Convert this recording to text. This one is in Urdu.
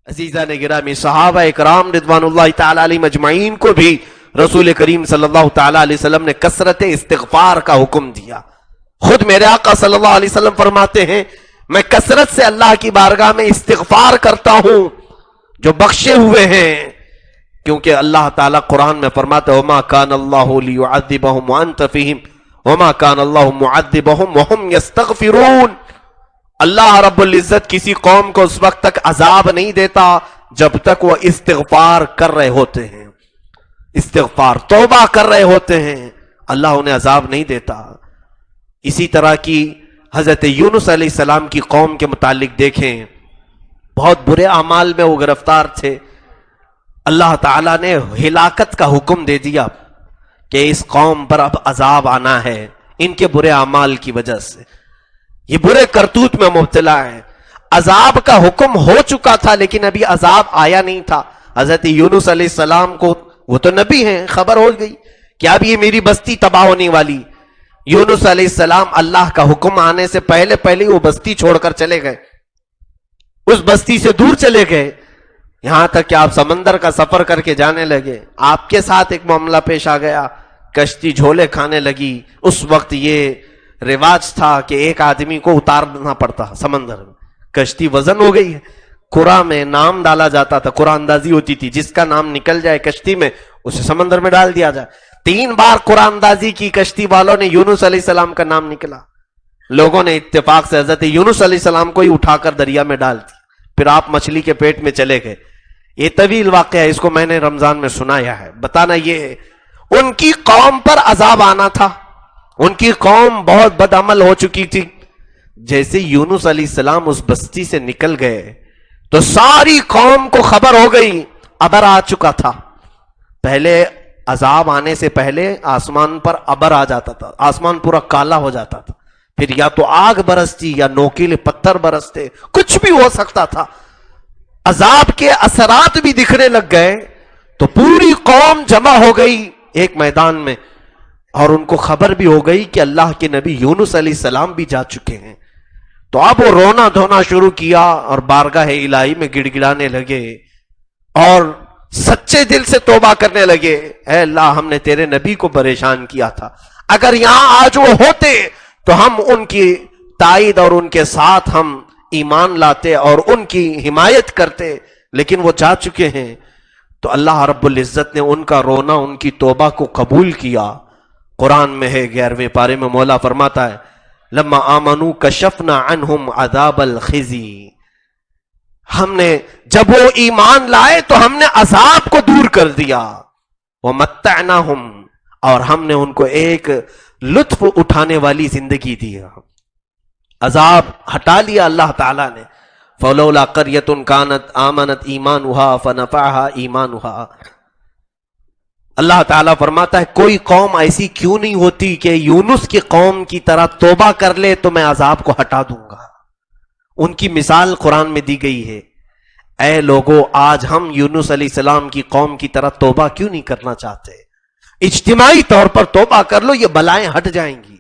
عزیزان گرامی، صحابہ اکرام رضوان اللہ تعالی علیہم اجمعین کو بھی رسول کریم صلی اللہ تعالی علیہ وسلم نے کثرت استغفار کا حکم دیا. خود میرے آقا صلی اللہ علیہ وسلم فرماتے ہیں میں کثرت سے اللہ کی بارگاہ میں استغفار کرتا ہوں جو بخشے ہوئے ہیں، کیونکہ اللہ تعالیٰ قرآن میں فرماتا ہے وما کان اللہ لیعذبہم وانت فیہم وما کان اللہ معذبہم وہم یستغفرون. اللہ رب العزت کسی قوم کو اس وقت تک عذاب نہیں دیتا جب تک وہ استغفار کر رہے ہوتے ہیں، استغفار توبہ کر رہے ہوتے ہیں، اللہ انہیں عذاب نہیں دیتا. اسی طرح کی حضرت یونس علیہ السلام کی قوم کے متعلق دیکھیں، بہت برے اعمال میں وہ گرفتار تھے. اللہ تعالیٰ نے ہلاکت کا حکم دے دیا کہ اس قوم پر اب عذاب آنا ہے ان کے برے اعمال کی وجہ سے، یہ برے کرتوت میں مبتلا ہے. عذاب کا حکم ہو چکا تھا لیکن ابھی عذاب آیا نہیں تھا. حضرت یونس علیہ السلام کو، وہ تو نبی ہیں، خبر ہو گئی کہ اب یہ میری بستی تباہ ہونے والی. یونس علیہ السلام اللہ کا حکم آنے سے پہلے پہلے وہ بستی چھوڑ کر چلے گئے، اس بستی سے دور چلے گئے، یہاں تک کہ آپ سمندر کا سفر کر کے جانے لگے. آپ کے ساتھ ایک معاملہ پیش آ گیا، کشتی جھولے کھانے لگی. اس وقت یہ رواج تھا کہ ایک آدمی کو اتارنا پڑتا سمندر میں، کشتی وزن ہو گئی ہے. قرآن میں نام ڈالا جاتا تھا، قرآن اندازی ہوتی تھی، جس کا نام نکل جائے کشتی میں اسے سمندر میں ڈال دیا جائے. 3 بار قرآن اندازی کی کشتی والوں نے، یونس علیہ السلام کا نام نکلا، لوگوں نے اتفاق سے حضرت یونس علیہ السلام کو ہی اٹھا کر دریا میں ڈال دی. پھر آپ مچھلی کے پیٹ میں چلے گئے. یہ طویل واقعہ ہے، اس کو میں نے رمضان میں سنایا ہے. بتانا یہ ان کی قوم پر عذاب آنا تھا، ان کی قوم بہت بد عمل ہو چکی تھی. جیسے یونس علیہ السلام اس بستی سے نکل گئے تو ساری قوم کو خبر ہو گئی ابر آ چکا تھا. پہلے عذاب آنے سے پہلے آسمان پر ابر آ جاتا تھا، آسمان پورا کالا ہو جاتا تھا، پھر یا تو آگ برستی یا نوکیلے پتھر برستے، کچھ بھی ہو سکتا تھا. عذاب کے اثرات بھی دکھنے لگ گئے تو پوری قوم جمع ہو گئی ایک میدان میں، اور ان کو خبر بھی ہو گئی کہ اللہ کے نبی یونس علیہ السلام بھی جا چکے ہیں. تو اب وہ رونا دھونا شروع کیا اور بارگاہ الہی میں گڑ گڑانے لگے اور سچے دل سے توبہ کرنے لگے. اے اللہ، ہم نے تیرے نبی کو پریشان کیا تھا، اگر یہاں آج وہ ہوتے تو ہم ان کی تائید اور ان کے ساتھ ہم ایمان لاتے اور ان کی حمایت کرتے، لیکن وہ جا چکے ہیں. تو اللہ رب العزت نے ان کا رونا، ان کی توبہ کو قبول کیا. قرآن میں ہے 11ویں پارے میں مولا فرماتا ہے لما آمنوا کشفنا عنہم عذاب الخزی، ہم نے جب وہ ایمان لائے تو ہم نے عذاب کو دور کر دیا. ومتعناہم، اور ہم نے ان کو ایک لطف اٹھانے والی زندگی دی، عذاب ہٹا لیا اللہ تعالیٰ نے. فلولا قریۃ کانت آمنت ایمانھا فنفعھا ایمانھا. اللہ تعالیٰ فرماتا ہے کوئی قوم ایسی کیوں نہیں ہوتی کہ یونس کی قوم کی طرح توبہ کر لے تو میں عذاب کو ہٹا دوں گا. ان کی مثال قرآن میں دی گئی ہے. اے لوگو، آج ہم یونس علیہ السلام کی قوم کی طرح توبہ کیوں نہیں کرنا چاہتے؟ اجتماعی طور پر توبہ کر لو، یہ بلائیں ہٹ جائیں گی.